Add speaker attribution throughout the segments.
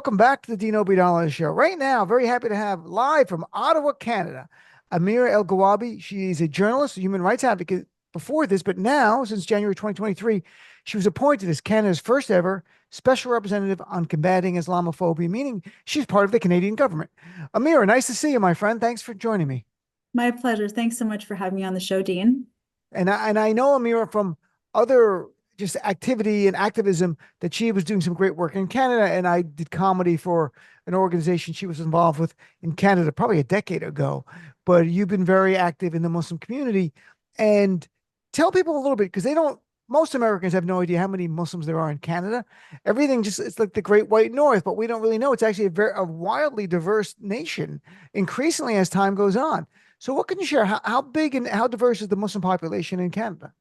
Speaker 1: Welcome back to the Dean Obeidallah Show. Right now, very happy to have live from Ottawa, Canada, Amira Elghawaby. She is a journalist, a human rights advocate before this, but now, since January 2023, she was appointed as Canada's first ever special representative on combating Islamophobia, meaning she's part of the Canadian government. Amira, nice to see you, my friend. Thanks for joining me.
Speaker 2: My pleasure. Thanks so much for having me on the show, Dean.
Speaker 1: And I know Amira from other just activity and activism that she was doing some great work in Canada. And I did comedy for an organization she was involved with in Canada probably a decade ago. But you've been very active in the Muslim community. And tell people a little bit, because they don't, most Americans have no idea how many Muslims there are in Canada. Everything just, it's like the Great White North, but we don't really know. It's actually a wildly diverse nation, increasingly as time goes on. So what can you share? How big and how diverse is the Muslim population in Canada?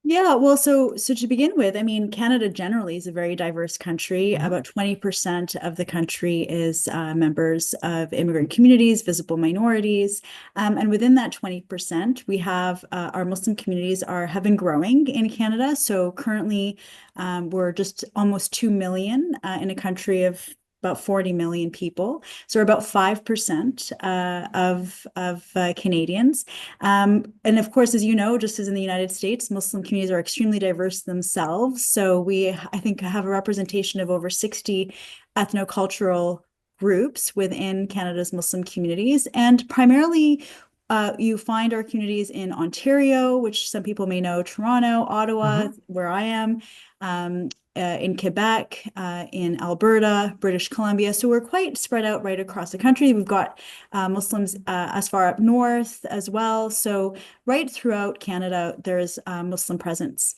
Speaker 2: Yeah, well, so to begin with, I mean, Canada generally is a very diverse country.
Speaker 1: Mhm.
Speaker 2: About 20% of the country is members of immigrant communities, visible minorities, and within that 20%, we have our Muslim communities have been growing in Canada. So currently, we're just almost 2 million in a country of about 40 million people. So we're about 5% of Canadians. And of course, as you know, just as in the United States, Muslim communities are extremely diverse themselves. So I think, have a representation of over 60 ethnocultural groups within Canada's Muslim communities. And primarily, you find our communities in Ontario, which some people may know, Toronto, Ottawa,
Speaker 1: Mhm.
Speaker 2: where I am, in Quebec, in Alberta, British Columbia. So we're quite spread out right across the country. We've got Muslims as far up north as well. So right throughout Canada, there's Muslim presence.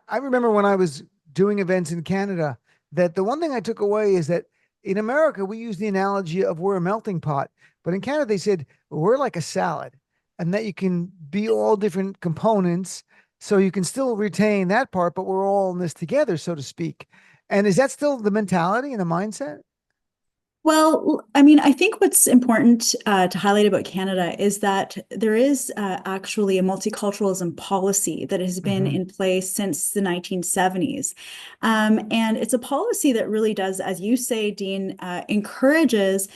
Speaker 1: I remember when I was doing events in Canada that the one thing I took away is that in America, we use the analogy of we're a melting pot. But in Canada, they said we're like a salad and that you can be all different components. So you can still retain that part, but we're all in this together, so to speak. And is that still the mentality and the mindset?
Speaker 2: Well, I mean, I think what's important to highlight about Canada is that there is actually a multiculturalism policy that has been
Speaker 1: Hmm.
Speaker 2: in place since the 1970s. And it's a policy that really does, as you say, Dean, encourages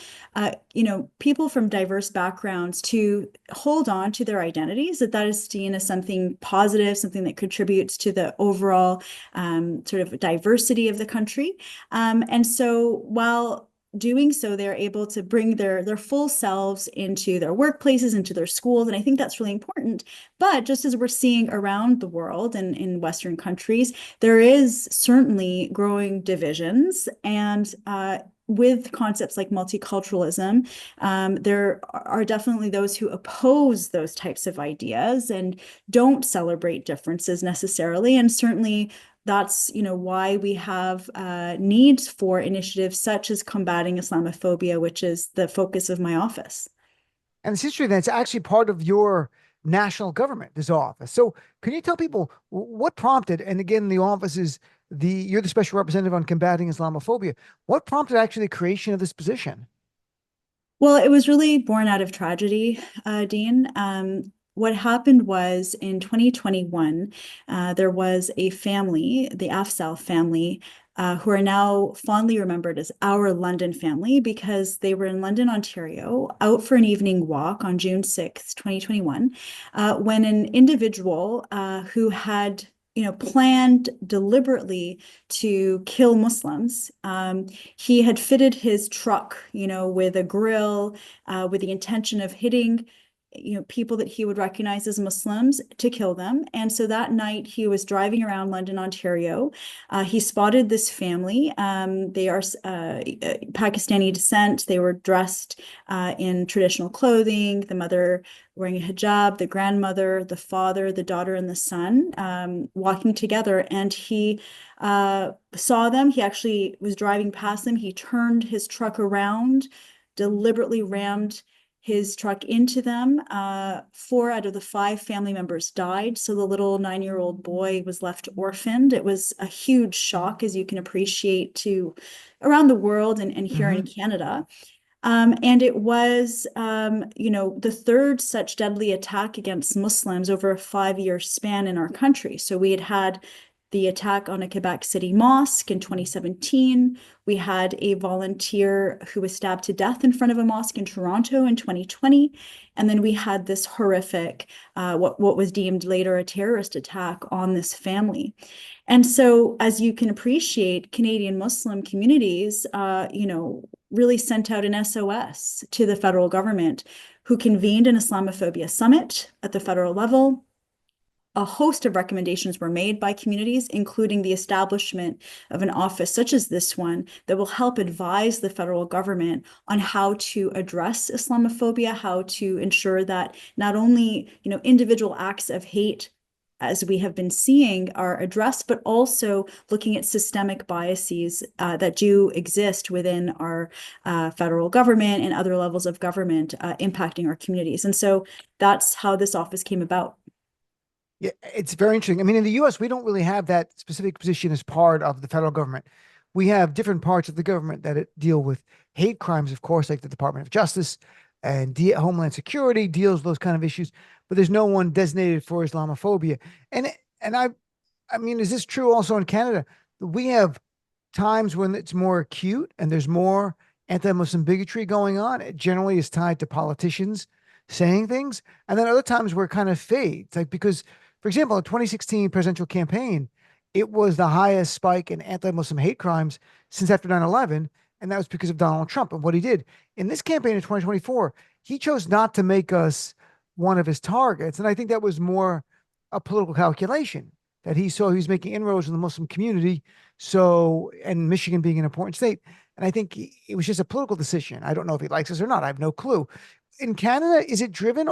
Speaker 2: people from diverse backgrounds to hold on to their identities, that is seen as something positive, something that contributes to the overall sort of diversity of the country. And so while doing so, they're able to bring their full selves into their workplaces, into their schools, and I think that's really important. But just as we're seeing around the world and in Western countries, there is certainly growing divisions, and with concepts like multiculturalism, there are definitely those who oppose those types of ideas and don't celebrate differences necessarily, and certainly that's why we have needs for initiatives such as combating Islamophobia, which is the focus of my office.
Speaker 1: And it's interesting that it's actually part of your national government, this office. So can you tell people what prompted, and again, the office is you're the special representative on combating Islamophobia. What prompted actually the creation of this position?
Speaker 2: Well, it was really born out of tragedy, Dean. What happened was in 2021, there was a family, the Afzal family, who are now fondly remembered as our London family because they were in London, Ontario, out for an evening walk on June 6th, 2021, when an individual who had planned deliberately to kill Muslims. He had fitted his truck, with a grill, with the intention of hitting, people that he would recognize as Muslims to kill them. And so that night he was driving around London, Ontario. He spotted this family. They are Pakistani descent. They were dressed in traditional clothing. The mother wearing a hijab, the grandmother, the father, the daughter, and the son walking together. And he saw them. He actually was driving past them. He turned his truck around, deliberately rammed his truck into them. 4 out of the 5 family members died. So the little 9-year-old boy was left orphaned. It was a huge shock, as you can appreciate, to around the world and here in
Speaker 1: Hmm.
Speaker 2: Canada. And it was, the third such deadly attack against Muslims over a 5-year span in our country. So we had the attack on a Quebec City mosque in 2017. We had a volunteer who was stabbed to death in front of a mosque in Toronto in 2020. And then we had this horrific, what was deemed later a terrorist attack on this family. And so, as you can appreciate, Canadian Muslim communities, really sent out an SOS to the federal government, who convened an Islamophobia summit at the federal level. A host of recommendations were made by communities, including the establishment of an office such as this one that will help advise the federal government on how to address Islamophobia, how to ensure that not only, individual acts of hate, as we have been seeing, are addressed, but also looking at systemic biases that do exist within our federal government and other levels of government impacting our communities. And so that's how this office came about.
Speaker 1: Yeah, it's very interesting. I mean, in the US, we don't really have that specific position as part of the federal government. We have different parts of the government that deal with hate crimes, of course, like the Department of Justice and Homeland Security deals with those kind of issues, but there's no one designated for Islamophobia. And I mean, is this true also in Canada? We have times when it's more acute and there's more anti-Muslim bigotry going on. It generally is tied to politicians saying things. And then other times where it kind of fades, like because, for example, in the 2016 presidential campaign, it was the highest spike in anti-Muslim hate crimes since after 9/11. And that was because of Donald Trump and what he did. In this campaign in 2024, he chose not to make us one of his targets. And I think that was more a political calculation that he saw he was making inroads in the Muslim community. So, and Michigan being an important state. And I think it was just a political decision. I don't know if he likes us or not. I have no clue. In Canada, is it driven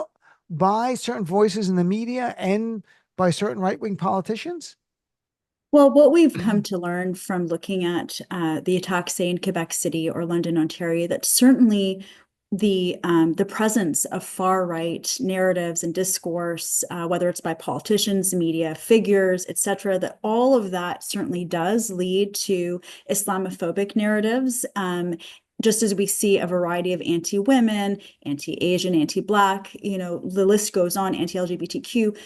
Speaker 1: by certain voices in the media and by certain right-wing politicians?
Speaker 2: Well, what we've come to learn from looking at the attacks, say in Quebec City or London, Ontario, that certainly the presence of far right narratives and discourse, whether it's by politicians, media figures, etc., that all of that certainly does lead to Islamophobic narratives. Just as we see a variety of anti-women, anti-Asian, anti-Black, the list goes on, anti-LGBTQ,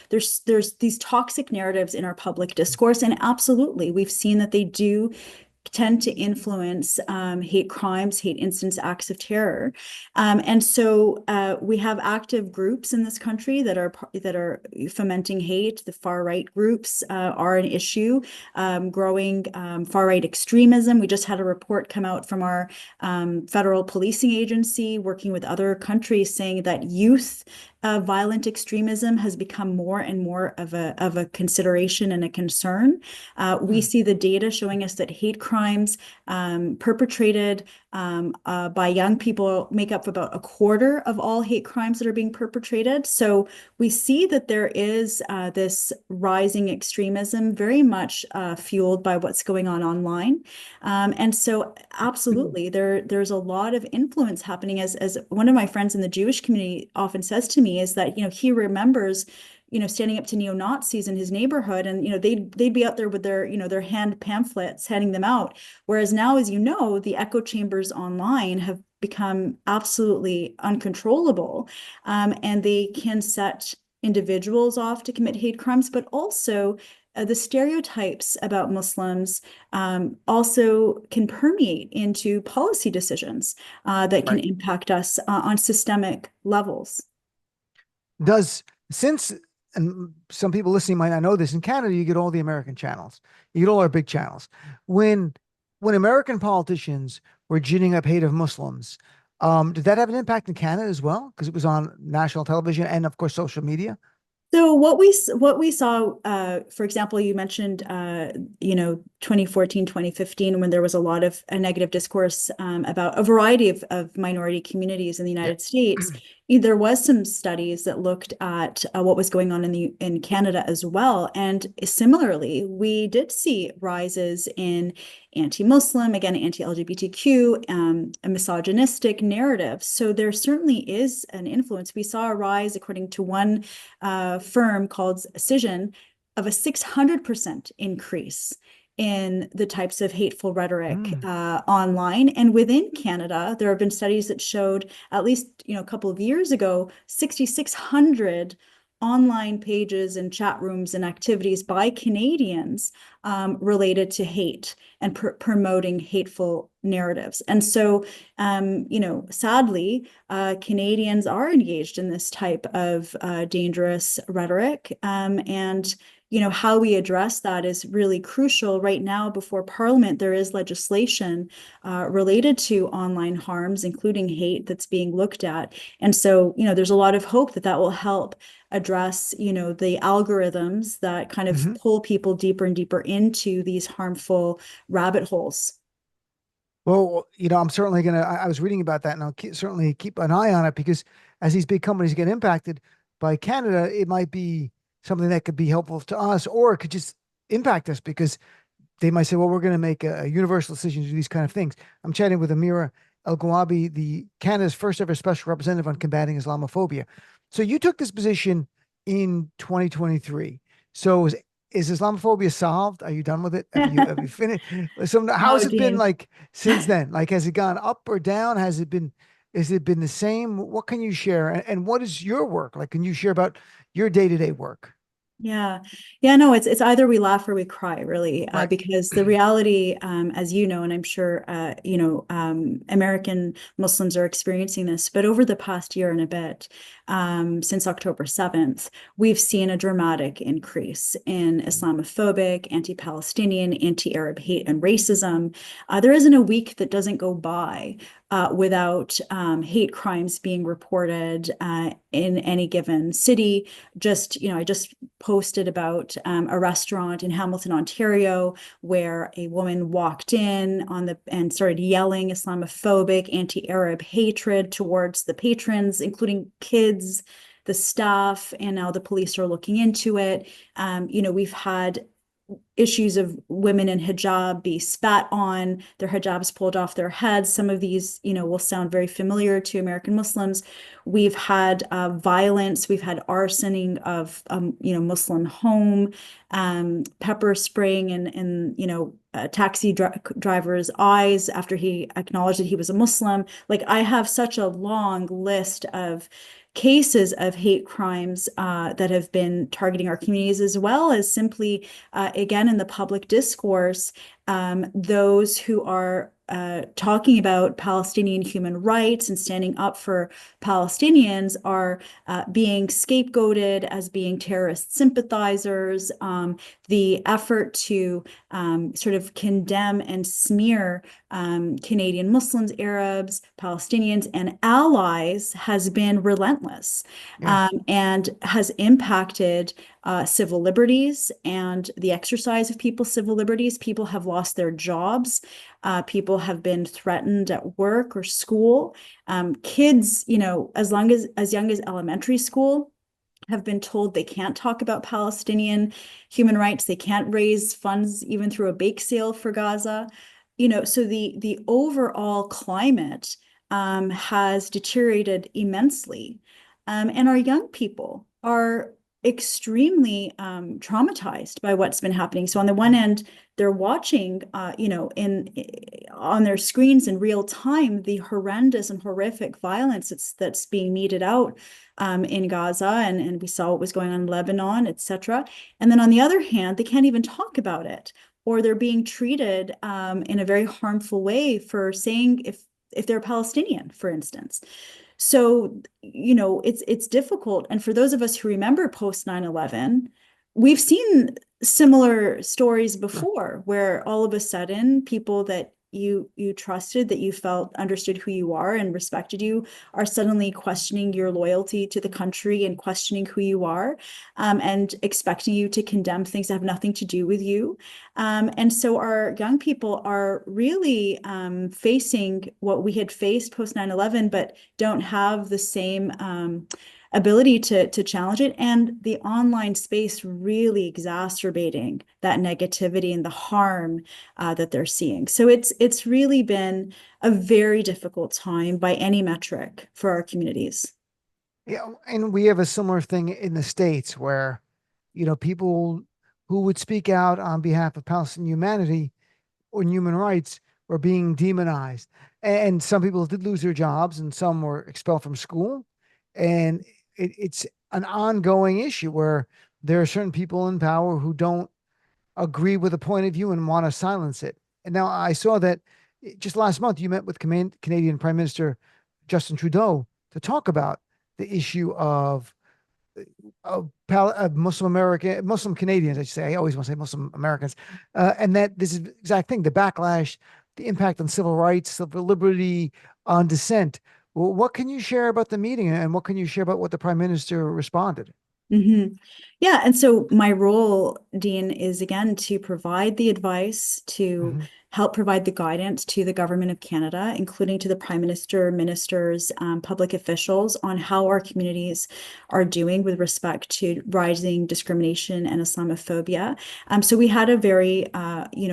Speaker 2: there's these toxic narratives in our public discourse. And absolutely, we've seen that they do tend to influence hate crimes, hate incidents, acts of terror. And so we have active groups in this country that are fomenting hate. The far right groups are an issue, growing far right extremism. We just had a report come out from our federal policing agency working with other countries saying that youth violent extremism has become more and more of a consideration and a concern. We see the data showing us that hate crimes perpetrated by young people make up about a quarter of all hate crimes that are being perpetrated. So we see that there is this rising extremism, very much fueled by what's going on online. And so absolutely, there's a lot of influence happening. As one of my friends in the Jewish community often says to me, is that he remembers standing up to neo-Nazis in his neighborhood, and they'd be out there with their hand pamphlets, handing them out. Whereas now, as the echo chambers online have become absolutely uncontrollable, and they can set individuals off to commit hate crimes, but also the stereotypes about Muslims also can permeate into policy decisions that can impact us on systemic levels.
Speaker 1: And some people listening might not know this, in Canada, you get all the American channels. You get all our big channels. When American politicians were ginning up hate of Muslims, did that have an impact in Canada as well? Because it was on national television and, of course, social media?
Speaker 2: So what we saw, for example, you mentioned, 2014, 2015, when there was a lot of negative discourse about a variety of minority communities in the United States. There was some studies that looked at what was going on in Canada as well. And similarly, we did see rises in anti-Muslim, again, anti-LGBTQ, and misogynistic narratives. So there certainly is an influence. We saw a rise, according to one firm called Cision, of a 600% increase in the types of hateful rhetoric online. And within Canada, there have been studies that showed, at least a couple of years ago, 6,600 online pages and chat rooms and activities by Canadians related to hate and promoting hateful narratives. And so, sadly, Canadians are engaged in this type of dangerous rhetoric. And how we address that is really crucial. Right now, before Parliament, there is legislation related to online harms, including hate, that's being looked at. And so, there's a lot of hope that that will help address, the algorithms that kind of pull people deeper and deeper into these harmful rabbit holes.
Speaker 1: Well, I'm certainly I was reading about that, and I'll certainly keep an eye on it, because as these big companies get impacted by Canada, it might be something that could be helpful to us, or it could just impact us, because they might say, well, we're going to make a universal decision to do these kind of things. I'm chatting with Amira Elghawaby, the Canada's first ever special representative on combating Islamophobia. So you took this position in 2023. So is Islamophobia solved? Are you done with it? Have you finished? So
Speaker 2: Oh,
Speaker 1: how's it been
Speaker 2: Dean.
Speaker 1: like since then? Like, has it gone up or down? Has it been the same? What can you share? And what is your work? Like, can you share about your day-to-day work?
Speaker 2: Yeah. Yeah, no, it's either we laugh or we cry, really,
Speaker 1: Right.
Speaker 2: because the reality, as you know, and I'm sure, American Muslims are experiencing this, but over the past year and a bit, since October 7th, we've seen a dramatic increase in Islamophobic, anti-Palestinian, anti-Arab hate and racism. There isn't a week that doesn't go by without hate crimes being reported in any given city. I just posted about a restaurant in Hamilton, Ontario, where a woman walked in and started yelling Islamophobic, anti-Arab hatred towards the patrons, including kids, the staff, and now the police are looking into it. We've had issues of women in hijab be spat on, their hijabs pulled off their heads. Some of these, will sound very familiar to American Muslims. We've had violence. We've had arsoning of, Muslim home, pepper spraying in a taxi driver's eyes after he acknowledged that he was a Muslim. Like, I have such a long list of cases of hate crimes that have been targeting our communities, as well as simply, again, in the public discourse, those who are talking about Palestinian human rights and standing up for Palestinians are being scapegoated as being terrorist sympathizers. The effort to sort of condemn and smear Canadian Muslims, Arabs, Palestinians, and allies has been relentless,
Speaker 1: Yeah.
Speaker 2: and has impacted civil liberties and the exercise of people's civil liberties. People have lost their jobs. People have been threatened at work or school. Kids, as young as elementary school, have been told they can't talk about Palestinian human rights. They can't raise funds even through a bake sale for Gaza. So the overall climate has deteriorated immensely. And our young people are extremely traumatized by what's been happening. So on the one end, they're watching, on their screens in real time, the horrendous and horrific violence that's being meted out in Gaza, and we saw what was going on in Lebanon, etc. And then on the other hand, they can't even talk about it, or they're being treated in a very harmful way for saying if they're Palestinian, for instance. So, it's difficult. And for those of us who remember post 9/11, we've seen similar stories
Speaker 1: Sure.
Speaker 2: before, where all of a sudden people that you trusted, that you felt understood who you are and respected you, are suddenly questioning your loyalty to the country and questioning who you are, and expecting you to condemn things that have nothing to do with you. And so our young people are really facing what we had faced post 9/11, but don't have the same ability to challenge it, and the online space really exacerbating that negativity and the harm that they're seeing. So it's really been a very difficult time by any metric for our communities.
Speaker 1: Yeah, and we have a similar thing in the States where, people who would speak out on behalf of Palestinian humanity or human rights were being demonized. And some people did lose their jobs, and some were expelled from school. And it's an ongoing issue where there are certain people in power who don't agree with a point of view and want to silence it. And now I saw that just last month you met with Canadian Prime Minister Justin Trudeau to talk about the issue of Muslim Canadians, I should say. I always want to say Muslim Americans, and that this is the exact thing: the backlash, the impact on civil rights, civil liberty, on dissent. Well, what can you share about the meeting, and what can you share about what the Prime Minister responded?
Speaker 2: Yeah, and so my role, Dean, is again to provide the advice, to
Speaker 1: Mhm.
Speaker 2: help provide the guidance to the government of Canada, including to the Prime Minister, ministers, public officials, on how our communities are doing with respect to rising discrimination and Islamophobia. So we had a very,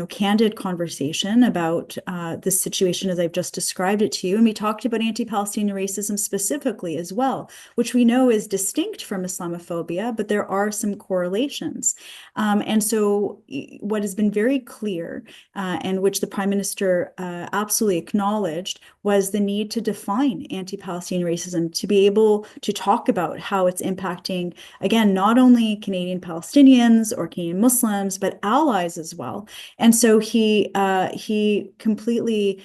Speaker 2: candid conversation about this situation as I've just described it to you, and we talked about anti-Palestinian racism specifically as well, which we know is distinct from Islamophobia, but there are some correlations. And so what has been very clear, and which the Prime Minister absolutely acknowledged, was the need to define anti-Palestinian racism, to be able to talk about how it's impacting, again, not only Canadian Palestinians or Canadian Muslims, but allies as well. And so he completely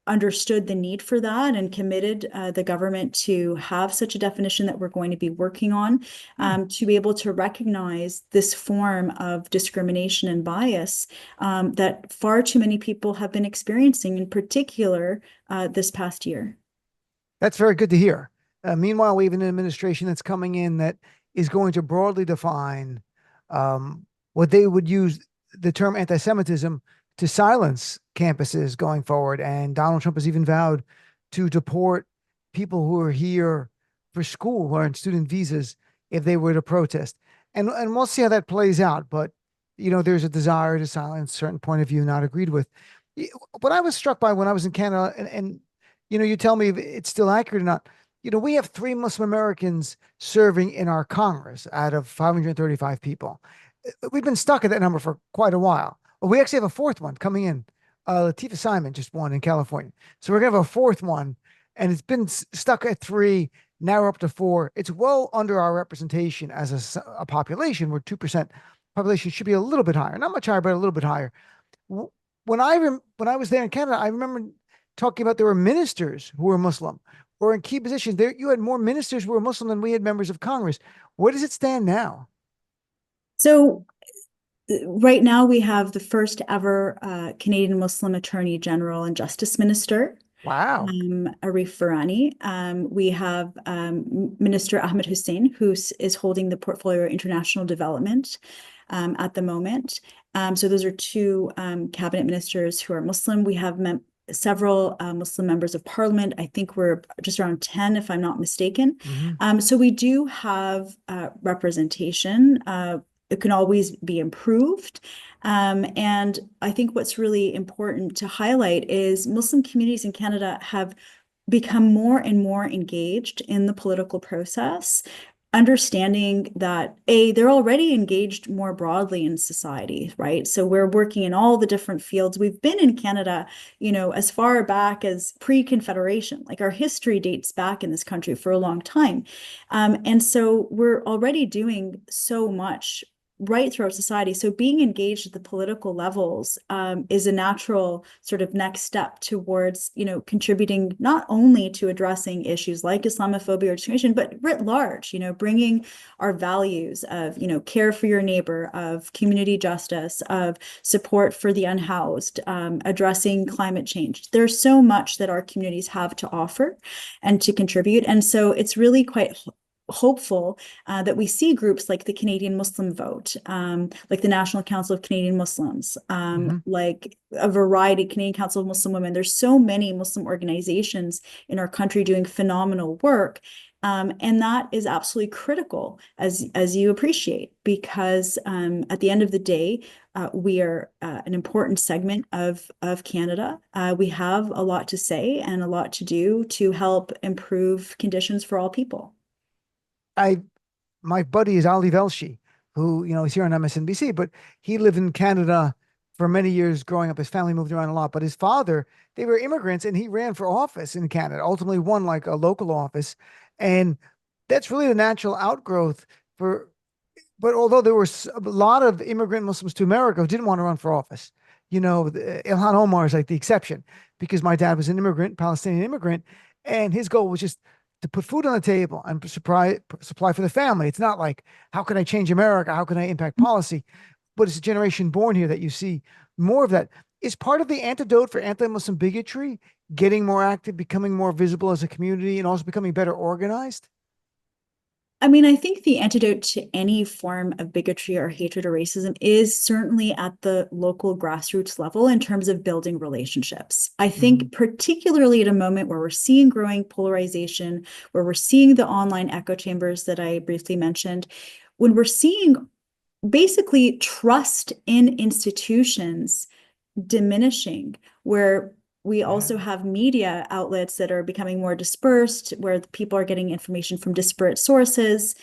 Speaker 2: understood the need for that and committed the government to have such a definition that we're going to be working on, to be able to recognize this form of discrimination and bias that far too many people have been experiencing, in particular this past year.
Speaker 1: That's very good to hear. Meanwhile, we have an administration that's coming in that is going to broadly define what they would use the term anti-Semitism to silence campuses going forward. And Donald Trump has even vowed to deport people who are here for school, who are on student visas, if they were to protest. And we'll see how that plays out. But there's a desire to silence certain point of view not agreed with. What I was struck by when I was in Canada, and you tell me if it's still accurate or not. We have 3 Muslim Americans serving in our Congress out of 535 people. We've been stuck at that number for quite a while. Well, we actually have a fourth one coming in. Latifah Simon just won in California. So we're going to have a fourth one, and it's been stuck at 3. Now we're up to 4. It's well under our representation as a population. We're 2%. Population should be a little bit higher, not much higher, but a little bit higher. When I was there in Canada, I remember talking about there were ministers who were Muslim or in key positions. There, you had more ministers who were Muslim than we had members of Congress. Where does it stand now?
Speaker 2: So right now we have the first ever Canadian Muslim Attorney General and Justice Minister,
Speaker 1: Wow.
Speaker 2: Arif Virani. We have Minister Ahmed Hussein, who is holding the portfolio of international development at the moment. So those are 2 cabinet ministers who are Muslim. We have several Muslim members of parliament. I think we're just around 10, if I'm not mistaken. So we do have representation. It can always be improved. And I think what's really important to highlight is Muslim communities in Canada have become more and more engaged in the political process, understanding that they're already engaged more broadly in society, right? So we're working in all the different fields. We've been in Canada, as far back as pre-Confederation. Like, our history dates back in this country for a long time. And so we're already doing so much right throughout society. So being engaged at the political levels is a natural sort of next step towards, contributing not only to addressing issues like Islamophobia or discrimination, but writ large, bringing our values of, care for your neighbor, of community justice, of support for the unhoused, addressing climate change. There's so much that our communities have to offer and to contribute. And so it's really quite hopeful that we see groups like the Canadian Muslim Vote, like the National Council of Canadian Muslims, like a variety, Canadian Council of Muslim Women. There's so many Muslim organizations in our country doing phenomenal work. And that is absolutely critical, as you appreciate, because at the end of the day, we are an important segment of Canada. We have a lot to say and a lot to do to help improve conditions for all people.
Speaker 1: My buddy is Ali Velshi, who, is here on MSNBC, but he lived in Canada for many years growing up. His family moved around a lot, but his father, they were immigrants and he ran for office in Canada, ultimately won like a local office. And that's really the natural outgrowth for. But although there were a lot of immigrant Muslims to America who didn't want to run for office, Ilhan Omar is like the exception because my dad was an immigrant, Palestinian immigrant, and his goal was just to put food on the table and supply for the family. It's not like, how can I change America? How can I impact policy? But it's a generation born here that you see more of that. Is part of the antidote for anti-Muslim bigotry getting more active, becoming more visible as a community, and also becoming better organized?
Speaker 2: I mean, I think the antidote to any form of bigotry or hatred or racism is certainly at the local grassroots level in terms of building relationships. I think particularly at a moment where we're seeing growing polarization, where we're seeing the online echo chambers that I briefly mentioned, when we're seeing basically trust in institutions diminishing, where we also have media outlets that are becoming more dispersed, where people are getting information from disparate sources.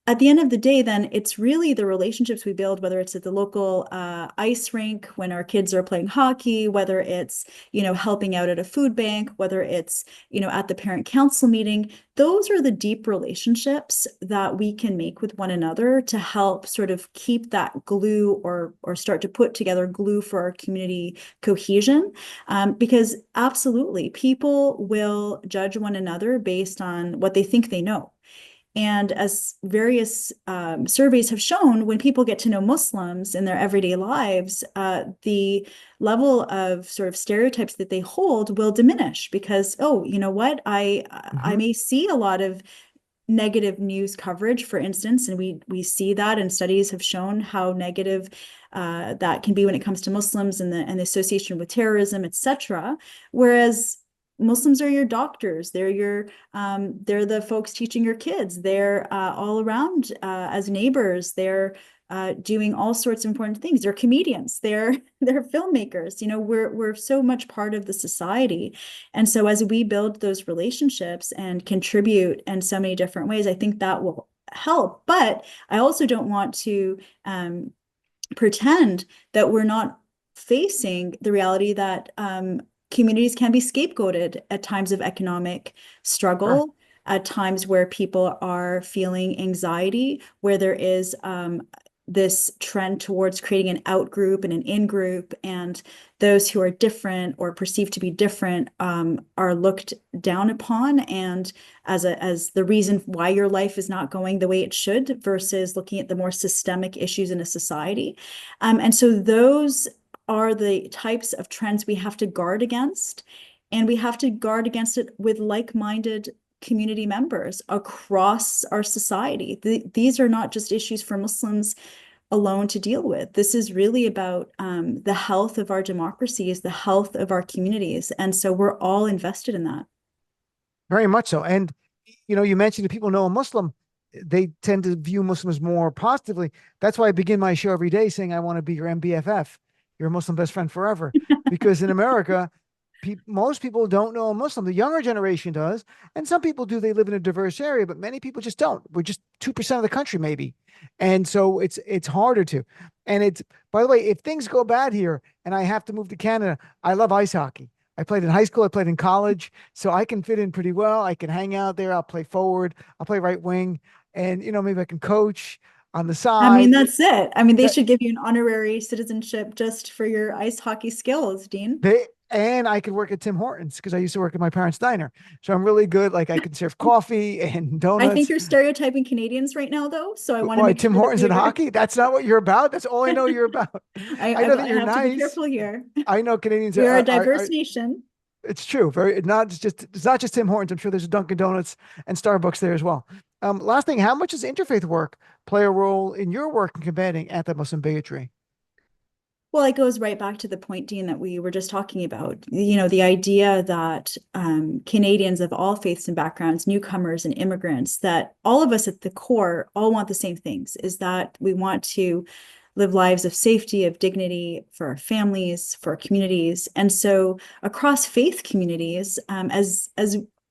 Speaker 2: At the end of the day, then it's really the relationships we build, whether it's at the local ice rink when our kids are playing hockey, whether it's, helping out at a food bank, whether it's, at the parent council meeting. Those are the deep relationships that we can make with one another to help sort of keep that glue or start to put together glue for our community cohesion. Because absolutely, people will judge one another based on what they think they know. And as various surveys have shown, when people get to know Muslims in their everyday lives, the level of sort of stereotypes that they hold will diminish because, oh, you know what, I may see a lot of negative news coverage, for instance, and we see that, and studies have shown how negative that can be when it comes to Muslims and the association with terrorism, etc. Whereas Muslims are your doctors. They're the folks teaching your kids. They're all around as neighbors. They're doing all sorts of important things. They're comedians. They're filmmakers. We're so much part of the society, and so as we build those relationships and contribute in so many different ways, I think that will help. But I also don't want to pretend that we're not facing the reality that communities can be scapegoated at times of economic struggle,
Speaker 1: Sure.
Speaker 2: at times where people are feeling anxiety, where there is this trend towards creating an out group and an in group, and those who are different or perceived to be different are looked down upon and as the reason why your life is not going the way it should, versus looking at the more systemic issues in a society. And so those are the types of trends we have to guard against, and we have to guard against it with like-minded community members across our society. These are not just issues for Muslims alone to deal with. This is really about the health of our democracies, the health of our communities, and so we're all invested in that.
Speaker 1: Very much so. And, you mentioned that people know a Muslim, they tend to view Muslims more positively. That's why I begin my show every day saying, I want to be your MBFF, your Muslim best friend forever. Because in America, most people don't know a Muslim. The younger generation does. And some people do. They live in a diverse area, but many people just don't. We're just 2% of the country, maybe. And so it's harder to. And it's, by the way, if things go bad here and I have to move to Canada, I love ice hockey. I played in high school. I played in college. So I can fit in pretty well. I can hang out there. I'll play forward. I'll play right wing. And, maybe I can coach on the
Speaker 2: I mean,
Speaker 1: side.
Speaker 2: that's it. I mean, they
Speaker 1: That,
Speaker 2: should give you an honorary citizenship just for your ice hockey skills, Dean.
Speaker 1: and I could work at Tim Hortons because I used to work at my parents' diner. So I'm really good. Like I can serve coffee and
Speaker 2: I think
Speaker 1: donuts.
Speaker 2: you're stereotyping Canadians right now, though. So I want to
Speaker 1: Why,
Speaker 2: make
Speaker 1: Tim
Speaker 2: sure that
Speaker 1: Hortons
Speaker 2: we
Speaker 1: and
Speaker 2: are,
Speaker 1: hockey? That's not what you're about. That's all I know you're about. I know that
Speaker 2: I
Speaker 1: you're
Speaker 2: have to be
Speaker 1: nice.
Speaker 2: careful here.
Speaker 1: I know Canadians
Speaker 2: We are a
Speaker 1: are
Speaker 2: diverse nation.
Speaker 1: it's true. It's not just Tim Hortons. I'm sure there's a Dunkin' Donuts and Starbucks there as well. Last thing, how much does interfaith work play a role in your work in combating anti-Muslim bigotry?
Speaker 2: Well, it goes right back to the point, Dean, that we were just talking about. The idea that Canadians of all faiths and backgrounds, newcomers and immigrants, that all of us at the core all want the same things, is that we want to live lives of safety, of dignity for our families, for our communities. And so across faith communities, as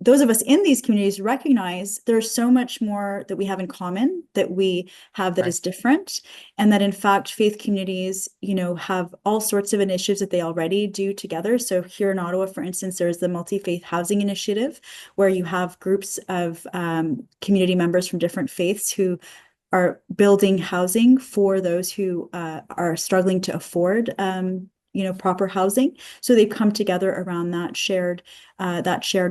Speaker 2: those of us in these communities recognize there's so much more that we have in common, that we have that
Speaker 1: Right.
Speaker 2: is different, and that in fact faith communities, have all sorts of initiatives that they already do together. So here in Ottawa, for instance, there's the multi-faith housing initiative, where you have groups of community members from different faiths who are building housing for those who are struggling to afford proper housing. So they've come together around that shared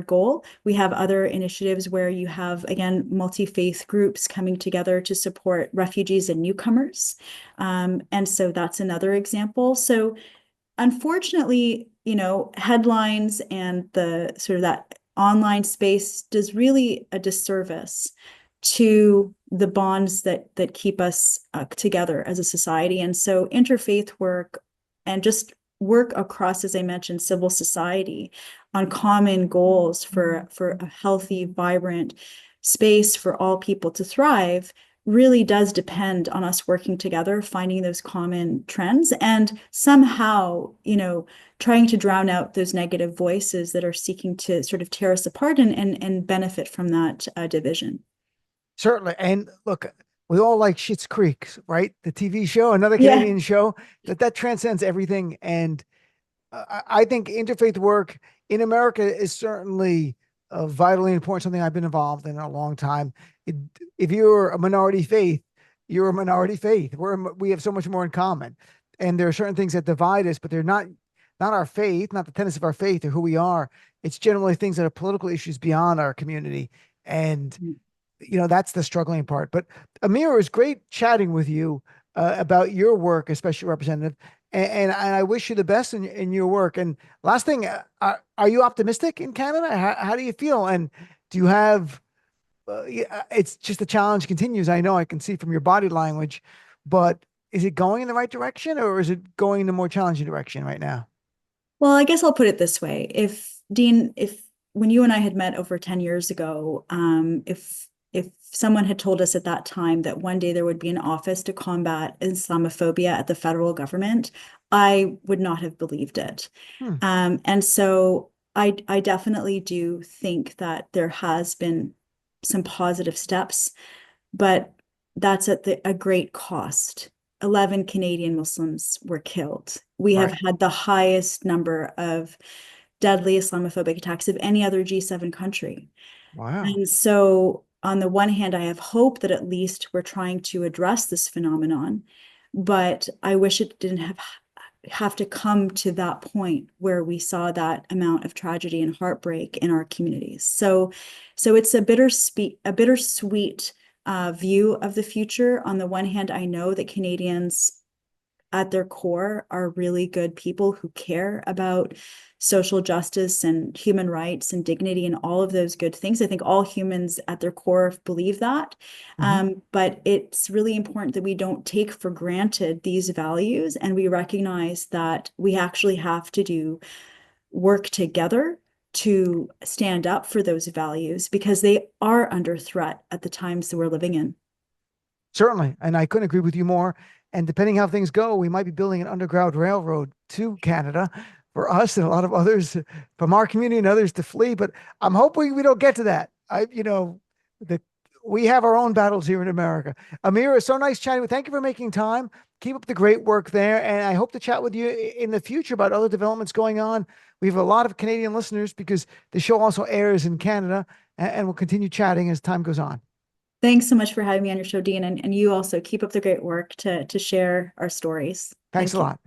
Speaker 2: goal. We have other initiatives where you have, again, multi-faith groups coming together to support refugees and newcomers. And so that's another example. So unfortunately, headlines and the sort of that online space does really a disservice to the bonds that keep us together as a society. And so interfaith work and just work across, as I mentioned, civil society on common goals for a healthy, vibrant space for all people to thrive really does depend on us working together, finding those common trends, and somehow, trying to drown out those negative voices that are seeking to sort of tear us apart and benefit from that division.
Speaker 1: Certainly. And look, we all like Schitt's Creek, right? The TV show, another
Speaker 2: Yeah.
Speaker 1: Canadian show that transcends everything. And I think interfaith work in America is certainly vitally important, something I've been involved in a long time. If you're a minority faith, you're a minority faith. We have so much more in common. And there are certain things that divide us, but they're not our faith, not the tenets of our faith or who we are. It's generally things that are political issues beyond our community. And that's the struggling part. But Amira, it was great chatting with you about your work as special representative, and I wish you the best in your work. And last thing, are you optimistic in Canada? How do you feel? And do you have? Yeah, it's just the challenge continues. I know I can see from your body language, but is it going in the right direction, or is it going in a more challenging direction right now?
Speaker 2: Well, I guess I'll put it this way. If Dean, if when you and I had met over 10 years ago, if someone had told us at that time that one day there would be an office to combat Islamophobia at the federal government, I would not have believed it.
Speaker 1: Hmm.
Speaker 2: And so I definitely do think that there has been some positive steps, but that's at a great cost. 11 Canadian Muslims were killed. We have
Speaker 1: Right.
Speaker 2: had the highest number of deadly Islamophobic attacks of any other G7 country.
Speaker 1: Wow.
Speaker 2: And so, on the one hand, I have hope that at least we're trying to address this phenomenon, but I wish it didn't have to come to that point where we saw that amount of tragedy and heartbreak in our communities. So it's a bittersweet view of the future. On the one hand, I know that Canadians at their core are really good people who care about social justice and human rights and dignity and all of those good things. I think all humans at their core believe that.
Speaker 1: Mhm.
Speaker 2: But it's really important that we don't take for granted these values, and we recognize that we actually have to do work together to stand up for those values because they are under threat at the times that we're living in.
Speaker 1: Certainly. And I couldn't agree with you more. And depending how things go, we might be building an underground railroad to Canada for us and a lot of others from our community and others to flee. But I'm hoping we don't get to that. The we have our own battles here in America. Amira, so nice chatting with you. Thank you for making time. Keep up the great work there. And I hope to chat with you in the future about other developments going on. We have a lot of Canadian listeners because the show also airs in Canada, and we'll continue chatting as time goes on.
Speaker 2: Thanks so much for having me on your show, Dean, and you also keep up the great work to share our stories.
Speaker 1: Thanks
Speaker 2: Thank
Speaker 1: a
Speaker 2: you.
Speaker 1: lot.